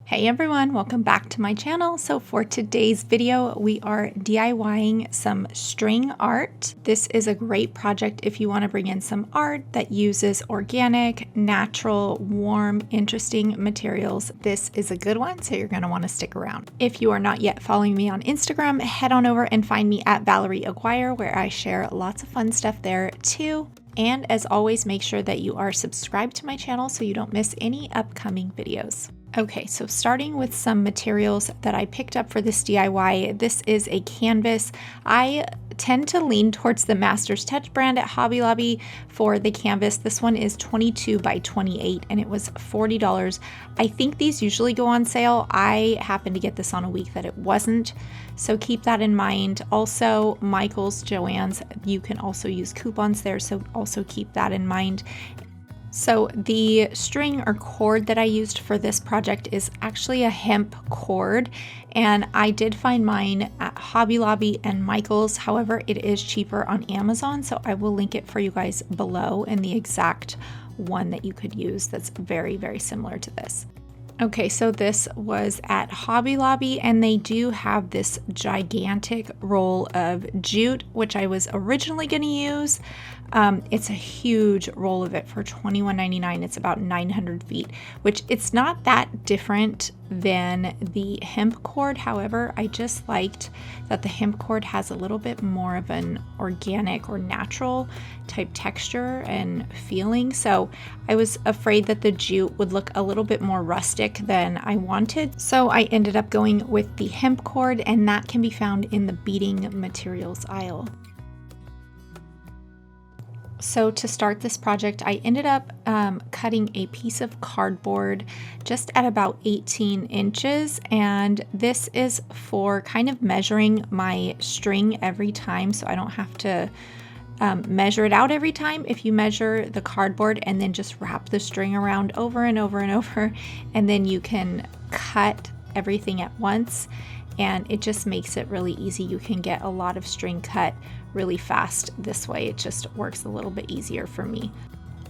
Hey everyone, welcome back to my channel. So for today's video, we are DIYing some string art. This is a great project if you want to bring in some art that uses organic, natural, warm, interesting materials. This is a good one, so you're going to want to stick around. If you are not yet following me on Instagram, head on over and find me at Valerie Aguiar, where I share lots of fun stuff there too. And as always, make sure that you are subscribed to my channel so you don't miss any upcoming videos. Okay, so starting with some materials that I picked up for this DIY, this is a canvas. I tend to lean towards the Master's Touch brand at Hobby Lobby for the canvas. This one is 22 by 28 and it was $40. I think these usually go on sale. I happened to get this on a week that it wasn't, so keep that in mind. Also, Michael's, Joann's, you can also use coupons there, so also keep that in mind. So the string or cord that I used for this project is actually a hemp cord, and I did find mine at Hobby Lobby and Michael's. However, it is cheaper on Amazon, so I will link it for you guys below in the exact one that you could use that's very, very similar to this. Okay, so this was at Hobby Lobby, and they do have this gigantic roll of jute, which I was originally going to use. It's a huge roll of it for $21.99. It's about 900 feet, which it's not that different than the hemp cord. However, I just liked that the hemp cord has a little bit more of an organic or natural type texture and feeling. So I was afraid that the jute would look a little bit more rustic than I wanted. So I ended up going with the hemp cord, and that can be found in the beading materials aisle. So to start this project, I ended up cutting a piece of cardboard just at about 18 inches. And this is for kind of measuring my string every time, so I don't have to measure it out every time. If you measure the cardboard and then just wrap the string around over and over and over, and then you can cut everything at once, and it just makes it really easy. You can get a lot of string cut really fast this way. It just works a little bit easier for me.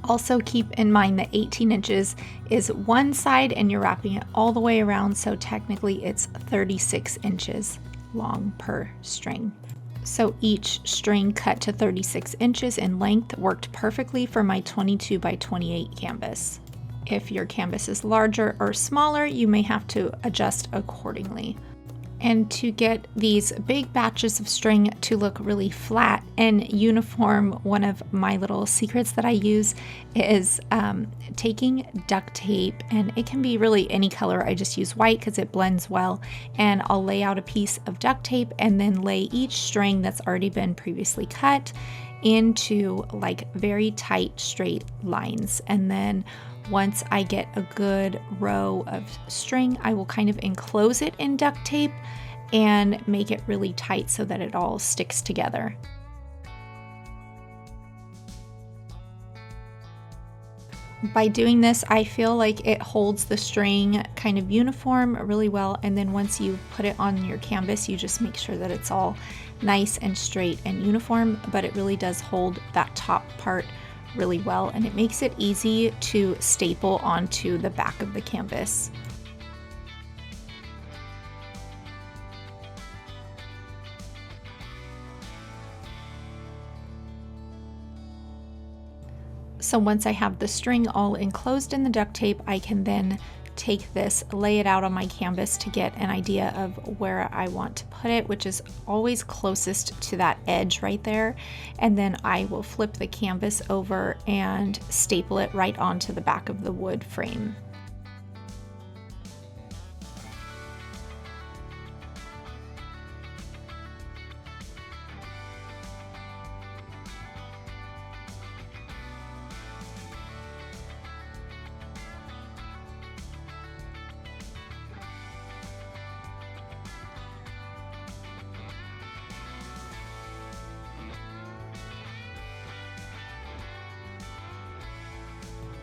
Also keep in mind that 18 inches is one side and you're wrapping it all the way around, so technically it's 36 inches long per string. So each string cut to 36 inches in length worked perfectly for my 22 by 28 canvas. If your canvas is larger or smaller, you may have to adjust accordingly. And to get these big batches of string to look really flat and uniform, one of my little secrets that I use is taking duct tape, and it can be really any color. I just use white because it blends well, and I'll lay out a piece of duct tape and then lay each string that's already been previously cut into like very tight straight lines. And then once I get a good row of string, I will kind of enclose it in duct tape and make it really tight so that it all sticks together. By doing this, I feel like it holds the string kind of uniform really well, and then once you put it on your canvas, you just make sure that it's all nice and straight and uniform, but it really does hold that top part really well, and it makes it easy to staple onto the back of the canvas. So once I have the string all enclosed in the duct tape, I can then take this, lay it out on my canvas to get an idea of where I want to put it, which is always closest to that edge right there. And then I will flip the canvas over and staple it right onto the back of the wood frame.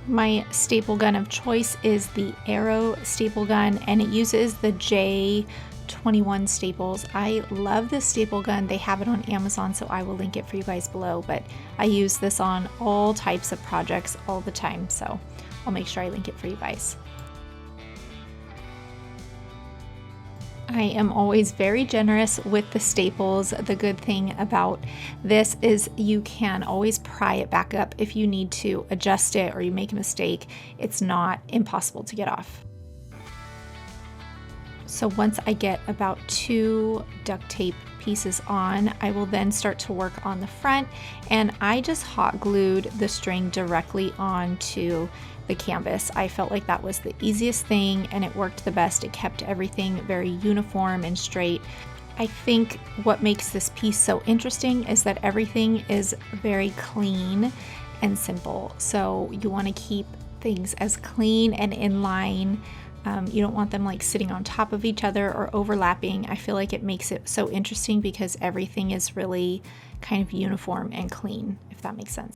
My staple gun of choice is the Arrow staple gun, and it uses the J21 staples. I love this staple gun. They have it on Amazon, so I will link it for you guys below, but I use this on all types of projects all the time, so I'll make sure I link it for you guys. I am always very generous with the staples. The good thing about this is you can always pry it back up if you need to adjust it or you make a mistake. It's not impossible to get off. So once I get about 2 duct tape pieces on, I will then start to work on the front, and I just hot glued the string directly onto the canvas. I felt like that was the easiest thing and it worked the best. It kept everything very uniform and straight. I think what makes this piece so interesting is that everything is very clean and simple. So you want to keep things as clean and in line. You don't want them like sitting on top of each other or overlapping. I feel like it makes it so interesting because everything is really kind of uniform and clean, if that makes sense.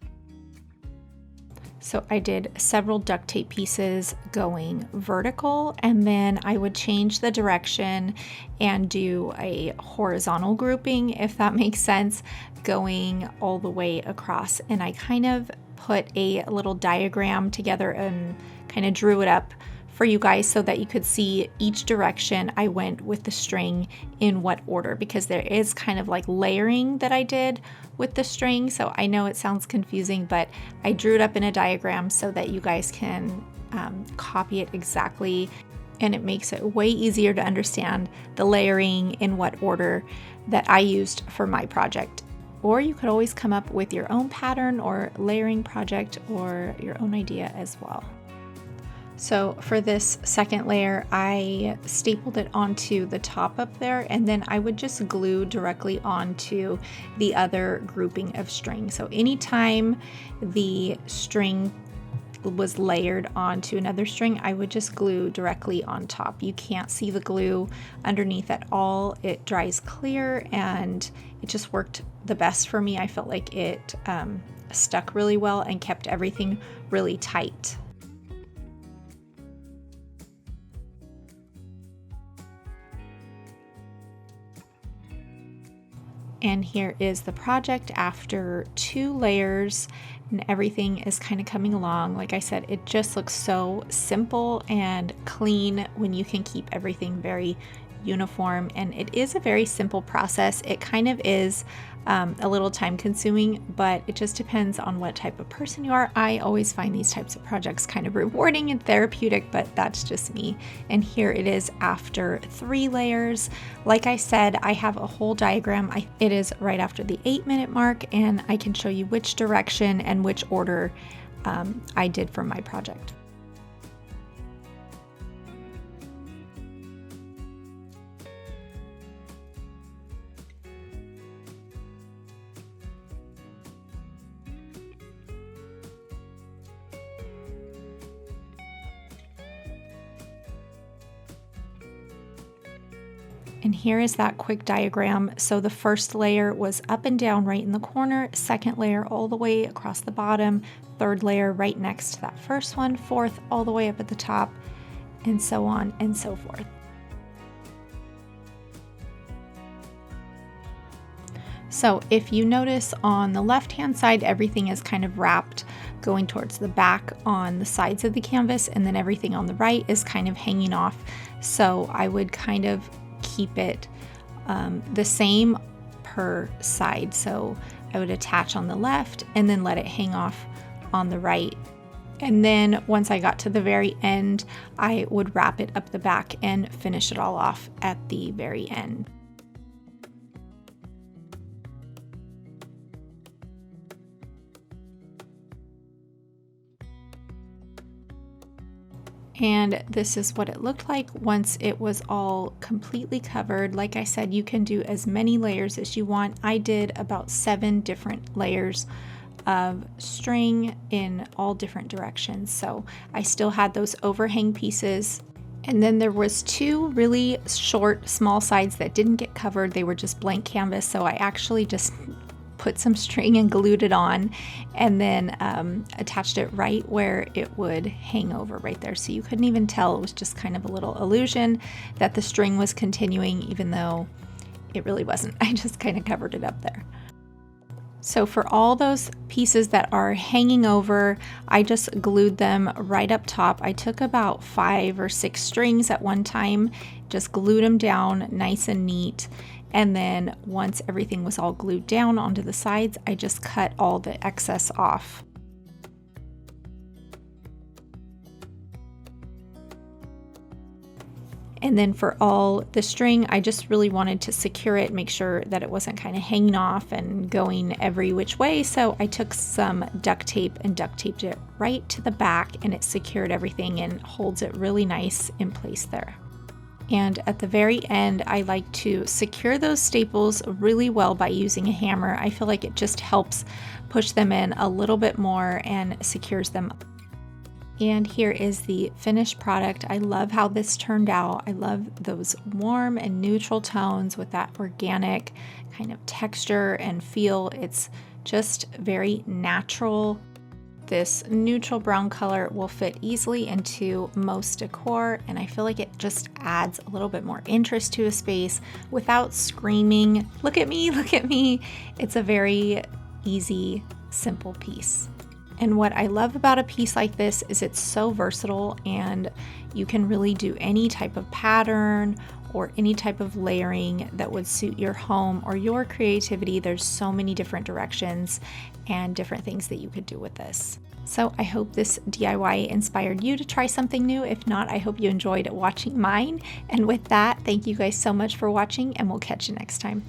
So I did several duct tape pieces going vertical, and then I would change the direction and do a horizontal grouping, if that makes sense, going all the way across. And I kind of put a little diagram together and kind of drew it up for you guys so that you could see each direction I went with the string in what order, because there is kind of like layering that I did with the string. So I know it sounds confusing, but I drew it up in a diagram so that you guys can copy it exactly, and it makes it way easier to understand the layering in what order that I used for my project. Or you could always come up with your own pattern or layering project or your own idea as well. So for this second layer, I stapled it onto the top up there, and then I would just glue directly onto the other grouping of string. So anytime the string was layered onto another string, I would just glue directly on top. You can't see the glue underneath at all. It dries clear, and it just worked the best for me. I felt like it stuck really well and kept everything really tight. And here is the project after 2 layers, and everything is kind of coming along. Like I said, it just looks so simple and clean when you can keep everything very uniform. And it is a very simple process. It kind of is a little time consuming, but it just depends on what type of person you are. I always find these types of projects kind of rewarding and therapeutic, but that's just me. And here it is after 3 layers. Like I said, I have a whole diagram. It is right after the 8-minute mark, and I can show you which direction and which order I did for my project. And here is that quick diagram. So the first layer was up and down right in the corner, second layer all the way across the bottom, third layer right next to that first one, fourth all the way up at the top, and so on and so forth. So if you notice on the left-hand side, everything is kind of wrapped going towards the back on the sides of the canvas, and then everything on the right is kind of hanging off. So I would kind of keep it the same per side. So I would attach on the left and then let it hang off on the right. And then once I got to the very end, I would wrap it up the back and finish it all off at the very end. And this is what it looked like once it was all completely covered. Like I said, you can do as many layers as you want. I did about 7 different layers of string in all different directions. So I still had those overhang pieces. And then there was 2 really short, small sides that didn't get covered. They were just blank canvas. So I actually just put some string and glued it on, and then attached it right where it would hang over right there. So you couldn't even tell. It was just kind of a little illusion that the string was continuing, even though it really wasn't. I just kind of covered it up there. So for all those pieces that are hanging over, I just glued them right up top. I took about 5 or 6 strings at one time, just glued them down nice and neat. And then once everything was all glued down onto the sides, I just cut all the excess off. And then for all the string, I just really wanted to secure it, make sure that it wasn't kind of hanging off and going every which way. So I took some duct tape and duct taped it right to the back, and it secured everything and holds it really nice in place there. And at the very end, I like to secure those staples really well by using a hammer. I feel like it just helps push them in a little bit more and secures them. And here is the finished product. I love how this turned out. I love those warm and neutral tones with that organic kind of texture and feel. It's just very natural. This neutral brown color will fit easily into most decor, and I feel like it just adds a little bit more interest to a space without screaming, "Look at me, look at me." It's a very easy, simple piece. And what I love about a piece like this is it's so versatile, and you can really do any type of pattern or any type of layering that would suit your home or your creativity. There's so many different directions and different things that you could do with this. So I hope this DIY inspired you to try something new. If not, I hope you enjoyed watching mine. And with that, thank you guys so much for watching, and we'll catch you next time.